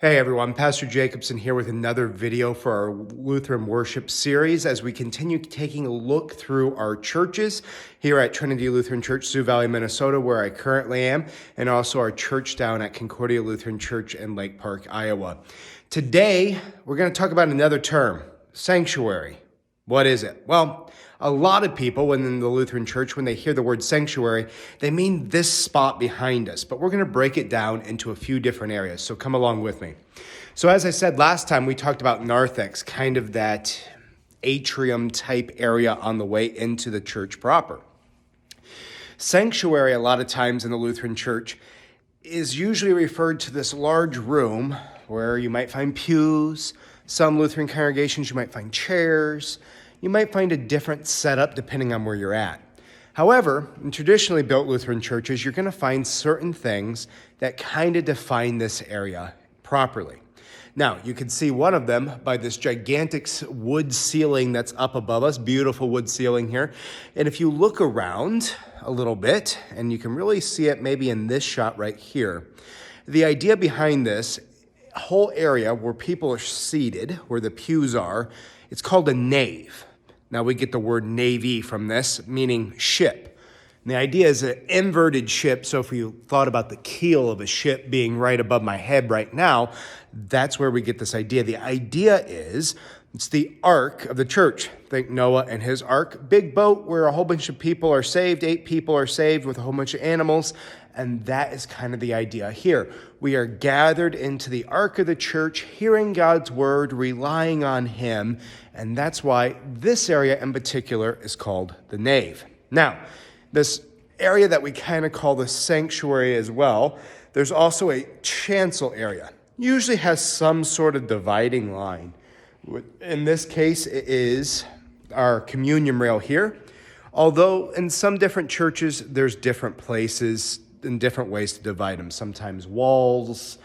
Hey everyone, Pastor Jacobson here with another video for our Lutheran worship series as we continue taking a look through our churches here at Trinity Lutheran Church, Sioux Valley, Minnesota, where I currently am, and also our church down at Concordia Lutheran Church in Lake Park, Iowa. Today, we're going to talk about another term, sanctuary. What is it? Well, a lot of people within the Lutheran Church, when they hear the word sanctuary, they mean this spot behind us. But we're going to break it down into a few different areas, so come along with me. So as I said last time, we talked about narthex, kind of that atrium type area on the way into the church proper. Sanctuary, a lot of times in the Lutheran Church, is usually referred to this large room where you might find pews. Some Lutheran congregations, you might find chairs. You might find a different setup depending on where you're at. However, in traditionally built Lutheran churches, you're going to find certain things that kind of define this area properly. Now, you can see one of them by this gigantic wood ceiling that's up above us, beautiful wood ceiling here. And if you look around a little bit, and you can really see it maybe in this shot right here, the idea behind this whole area where people are seated, where the pews are, it's called a nave. Now we get the word navy from this, meaning ship. And the idea is an inverted ship, so if you thought about the keel of a ship being right above my head right now, that's where we get this idea. The idea is, it's the ark of the church. Think Noah and his ark. Big boat where a whole bunch of people are saved, 8 people are saved with a whole bunch of animals, and that is kind of the idea here. We are gathered into the ark of the church, hearing God's word, relying on him, and that's why this area in particular is called the nave. Now, this area that we kind of call the sanctuary as well, there's also a chancel area. Usually has some sort of dividing line. In this case, it is our communion rail here. Although in some different churches, there's different places and different ways to divide them. Sometimes walls,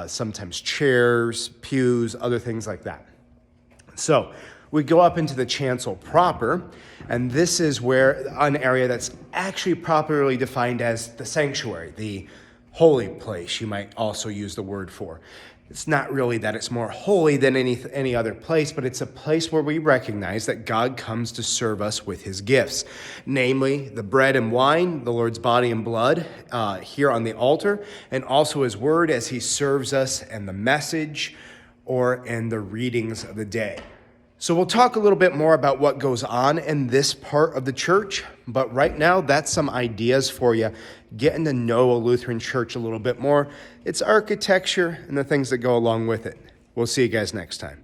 sometimes chairs, pews, other things like that. So we go up into the chancel proper, and this is where an area that's actually properly defined as the sanctuary, the holy place, you might also use the word for. It's not really that it's more holy than any other place, but it's a place where we recognize that God comes to serve us with his gifts, namely the bread and wine, the Lord's body and blood here on the altar, and also his word as he serves us in the message or in the readings of the day. So we'll talk a little bit more about what goes on in this part of the church, but right now that's some ideas for you, getting to know a Lutheran church a little bit more, its architecture, and the things that go along with it. We'll see you guys next time.